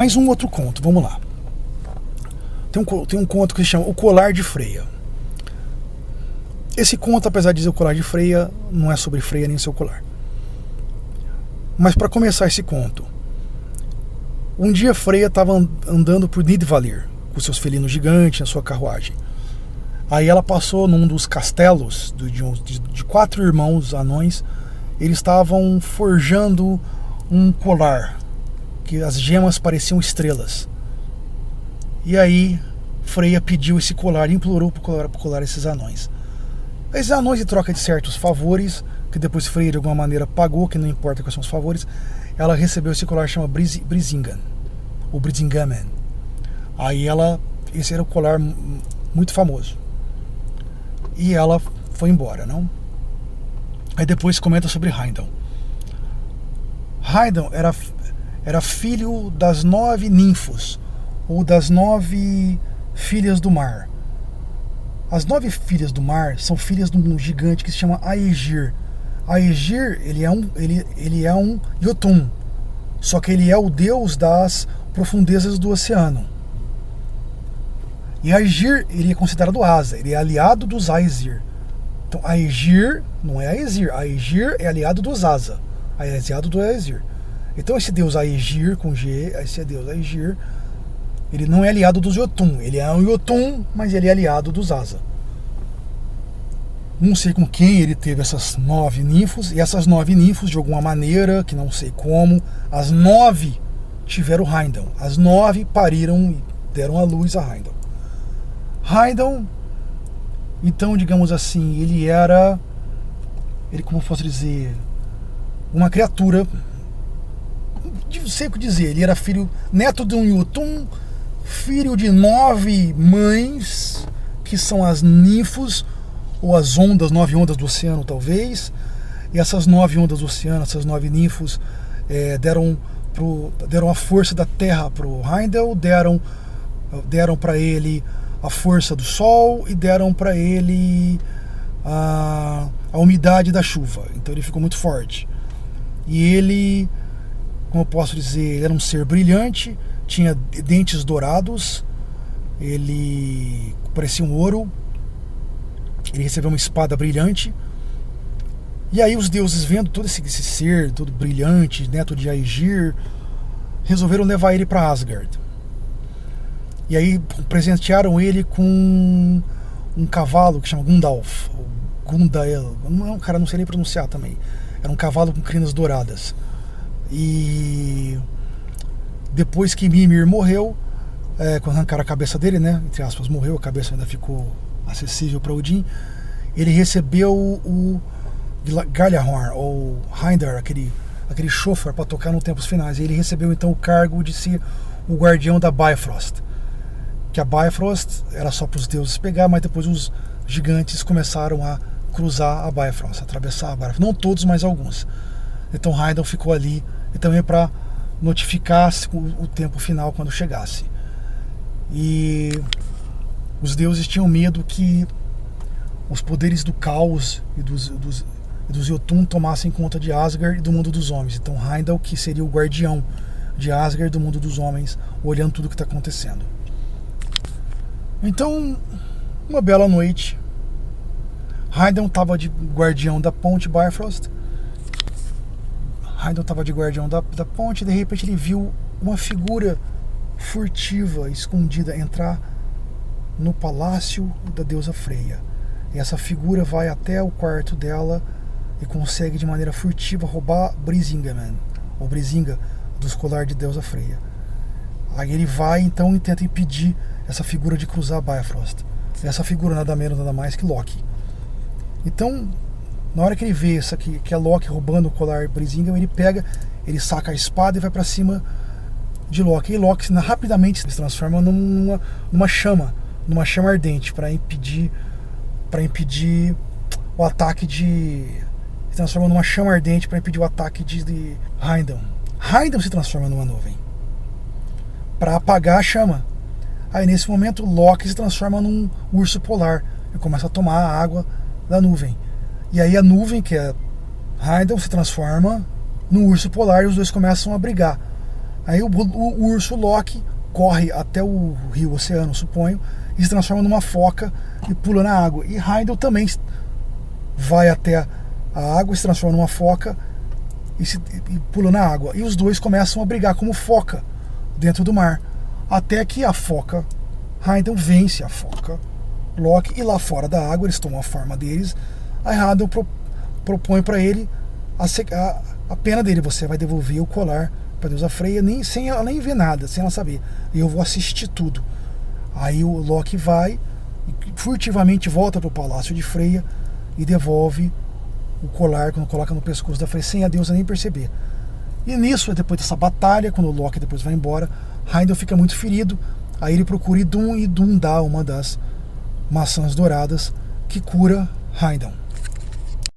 Mais um outro conto, vamos lá. Tem um conto que se chama O Colar de Freya. Esse conto, apesar de dizer o colar de Freya, não é sobre Freya nem seu colar. Mas para começar esse conto, um dia Freya estava andando por Nidvalir com seus felinos gigantes na sua carruagem. Aí ela passou num dos castelos de 4 irmãos anões. Eles estavam forjando um colar que as gemas pareciam estrelas. E aí Freya pediu esse colar, implorou para colar esses anões. Esses anões, em troca de certos favores, que depois Freya de alguma maneira pagou, que não importa quais são os favores, ela recebeu esse colar que chama Brisingamen, ou Brisingamen. Aí esse era o colar muito famoso. E ela foi embora, não? Aí depois comenta sobre Heimdall. Heimdall era filho das 9 ninfos, ou das 9 filhas do mar. As 9 filhas do mar são filhas de um gigante que se chama Aegir. Aegir, ele é um Jotun, só que ele é o deus das profundezas do oceano. E Aegir, ele é considerado Asa, ele é aliado dos Aesir. Então Aegir não é Aesir, Aegir é aliado dos Asa, é aliado do Aesir. Então esse deus Aegir, com G, esse deus Aegir, ele não é aliado dos Jotun, ele é um Jotun, mas ele é aliado dos Asa. Não sei com quem ele teve essas 9 ninfos, e essas 9 ninfos, de alguma maneira, que não sei como, as 9 tiveram Heimdall. As 9 pariram e deram à luz a Heimdall. Heimdall, então, digamos assim, como eu posso dizer, uma criatura, não sei o que dizer, ele era neto de um Jotun, filho de 9 mães, que são as ninfos, ou as 9 ondas do oceano, talvez. E essas 9 ondas do oceano, essas 9 ninfos, deram a força da terra para o Heimdall, deram para ele a força do sol e deram para ele a umidade da chuva. Então ele ficou muito forte. E ele, como eu posso dizer, ele era um ser brilhante, tinha dentes dourados, ele parecia um ouro, ele recebeu uma espada brilhante. E aí os deuses, vendo todo esse ser, todo brilhante, neto de Aegir, resolveram levar ele para Asgard. E aí presentearam ele com um cavalo que chama Gundalf, ou Gundael, cara, não sei nem pronunciar também. Era um cavalo com crinas douradas. E depois que Mimir morreu, quando arrancaram a cabeça dele, né, entre aspas, morreu, a cabeça ainda ficou acessível para Odin, ele recebeu o Gjallarhorn, ou Heimdall, aquele chofar para tocar no Tempos Finais. E ele recebeu então o cargo de ser o guardião da Bifrost. Que a Bifrost era só para os deuses pegar, mas depois os gigantes começaram a cruzar a Bifrost, atravessar a Bifrost. Não todos, mas alguns. Então Heimdall ficou ali e também para notificar o tempo final quando chegasse. E os deuses tinham medo que os poderes do caos e dos Jotun tomassem conta de Asgard e do mundo dos homens. Então Heimdall, que seria o guardião de Asgard e do mundo dos homens, olhando tudo o que está acontecendo. Então, uma bela noite, Heimdall estava de guardião da ponte Bifrost. Heimdall estava de guardião da ponte, e de repente ele viu uma figura furtiva, escondida, entrar no palácio da deusa Freya. E essa figura vai até o quarto dela e consegue de maneira furtiva roubar Brisingamen, ou Brisinga, dos colar de deusa Freya. Aí ele vai então e tenta impedir essa figura de cruzar a Bifrost. E essa figura nada menos, nada mais que Loki. Então, na hora que ele vê que é Loki roubando o colar Brisingamen, ele saca a espada e vai para cima de Loki. E Loki rapidamente se transforma numa chama ardente para impedir o ataque se transforma numa chama ardente para impedir o ataque de Heimdall. Heimdall se transforma numa nuvem para apagar a chama. Aí nesse momento Loki se transforma num urso polar e começa a tomar a água da nuvem. E aí a nuvem, que é Heimdall, se transforma no urso polar e os dois começam a brigar. Aí o urso Loki corre até o rio, oceano, suponho, e se transforma numa foca e pula na água. E Heimdall também vai até a água, se transforma numa foca e pula na água. E os dois começam a brigar como foca dentro do mar. Até que a foca, Heimdall vence a foca Loki, e lá fora da água eles tomam a forma deles. Aí Heimdall propõe para ele a pena dele: você vai devolver o colar para deusa Freya, sem ela nem ver nada, sem ela saber, e eu vou assistir tudo. Aí o Loki vai e furtivamente volta para o palácio de Freya e devolve o colar, quando coloca no pescoço da Freya, sem a deusa nem perceber. E nisso, depois dessa batalha, quando o Loki depois vai embora, Heimdall fica muito ferido. Aí ele procura Idun, e Idun dá uma das maçãs douradas que cura Heimdall.